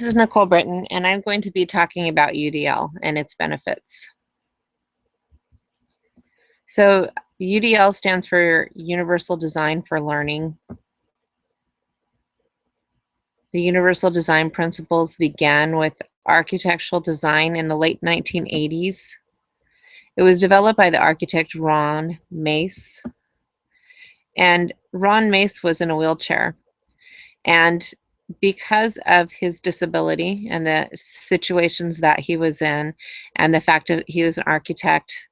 This is Nicole Britton, and I'm going to be talking about UDL and its benefits. So UDL stands for Universal Design for Learning. The Universal Design Principles began with architectural design in the late 1980s. It was developed by the architect Ron Mace, and Ron Mace was in a wheelchair. And because of his disability and the situations that he was in, and the fact that he was an architect,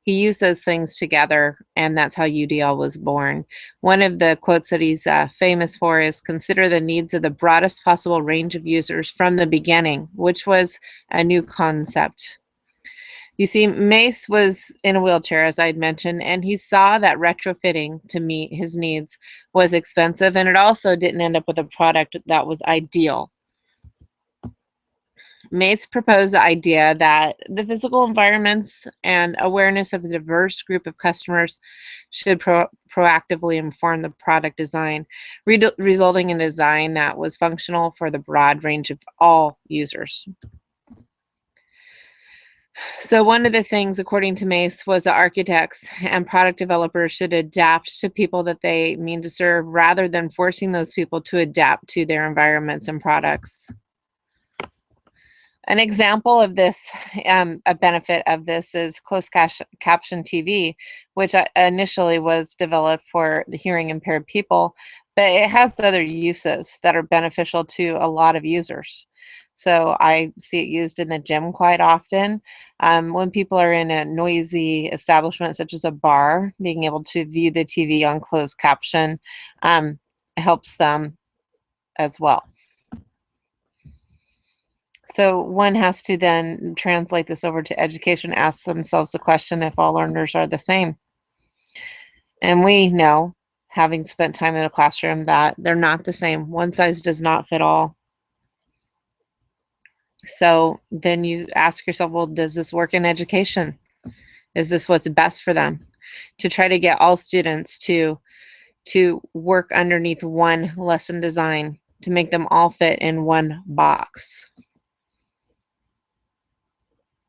he used those things together, and that's how UDL was born. One of the quotes that he's famous for is, "Consider the needs of the broadest possible range of users from the beginning," which was a new concept. You see, Mace was in a wheelchair, as I'd mentioned, and he saw that retrofitting to meet his needs was expensive, and it also didn't end up with a product that was ideal. Mace proposed the idea that the physical environments and awareness of a diverse group of customers should proactively inform the product design, resulting in a design that was functional for the broad range of all users. So one of the things, according to Mace, was that architects and product developers should adapt to people that they mean to serve rather than forcing those people to adapt to their environments and products. An example of this, a benefit of this, is closed caption TV, which initially was developed for the hearing impaired people, but it has other uses that are beneficial to a lot of users. So I see it used in the gym quite often. When people are in a noisy establishment such as a bar, being able to view the TV on closed caption helps them as well. So one has to then translate this over to education, ask themselves the question if all learners are the same. And we know, having spent time in a classroom, that they're not the same. One size does not fit all. So then you ask yourself, well, does this work in education? Is this what's best for them? To try to get all students to work underneath one lesson design, to make them all fit in one box.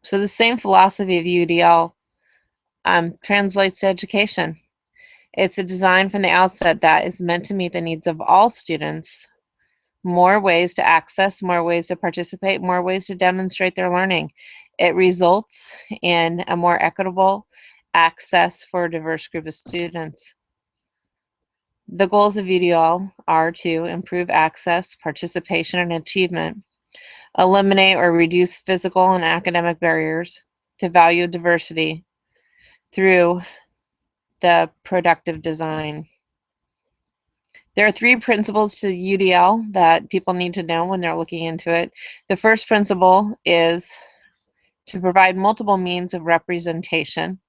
So the same philosophy of UDL translates to education. It's a design from the outset that is meant to meet the needs of all students. More ways to access, more ways to participate, more ways to demonstrate their learning. It results in a more equitable access for a diverse group of students. The goals of UDL are to improve access, participation, and achievement, eliminate or reduce physical and academic barriers, to value diversity through the productive design. There are 3 principles to UDL that people need to know when they're looking into it. The first principle is to provide multiple means of representation.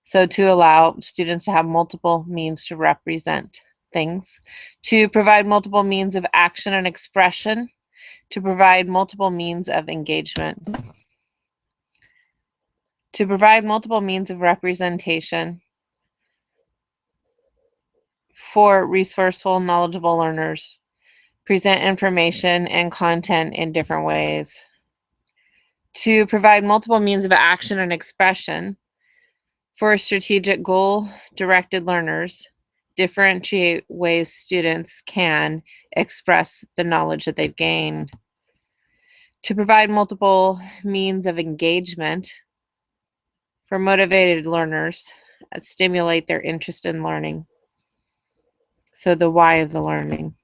So to allow students to have multiple means to represent things. To provide multiple means of action and expression. To provide multiple means of engagement. To provide multiple means of representation for resourceful, knowledgeable learners. Present information and content in different ways. To provide multiple means of action and expression for strategic goal-directed learners, differentiate ways students can express the knowledge that they've gained. To provide multiple means of engagement for motivated learners, stimulate their interest in learning. So the why of the learning.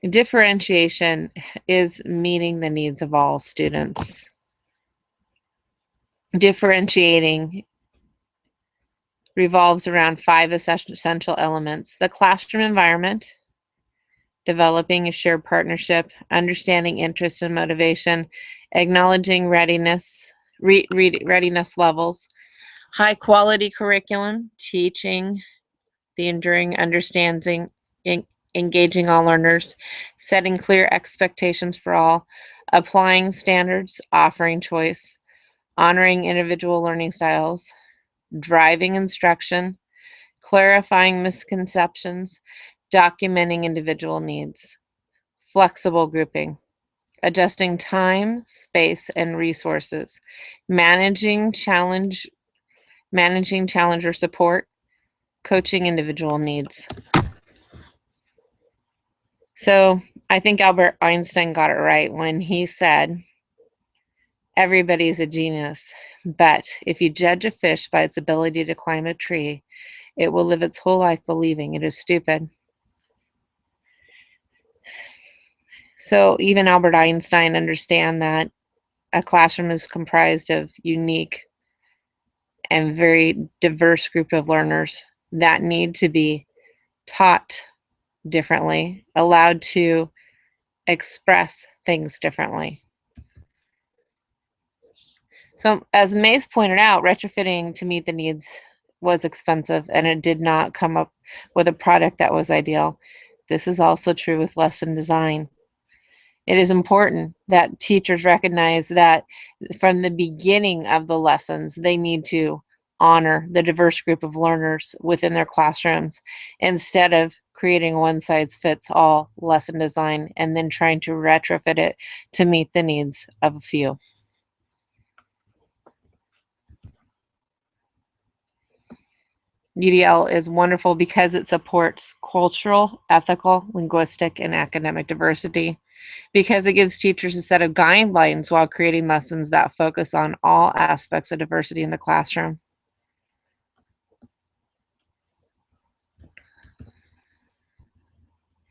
Differentiation is meeting the needs of all students. Differentiating revolves around 5 essential elements: the classroom environment, developing a shared partnership, understanding interest and motivation, acknowledging readiness levels, high quality curriculum, teaching the enduring understanding, engaging all learners, setting clear expectations for all, applying standards, offering choice, honoring individual learning styles, driving instruction, clarifying misconceptions, documenting individual needs. flexible grouping, adjusting time, space, and resources, managing challenger support, coaching individual needs. So I think Albert Einstein got it right when he said, everybody's a genius, but if you judge a fish by its ability to climb a tree, it will live its whole life believing it is stupid. So even Albert Einstein understand that a classroom is comprised of unique and very diverse group of learners that need to be taught differently, allowed to express things differently. So as Mace pointed out, retrofitting to meet the needs was expensive and it did not come up with a product that was ideal. This is also true with lesson design. It is important that teachers recognize that from the beginning of the lessons, they need to honor the diverse group of learners within their classrooms instead of creating one size fits all lesson design and then trying to retrofit it to meet the needs of a few. UDL is wonderful because it supports cultural, ethical, linguistic, and academic diversity, because it gives teachers a set of guidelines while creating lessons that focus on all aspects of diversity in the classroom.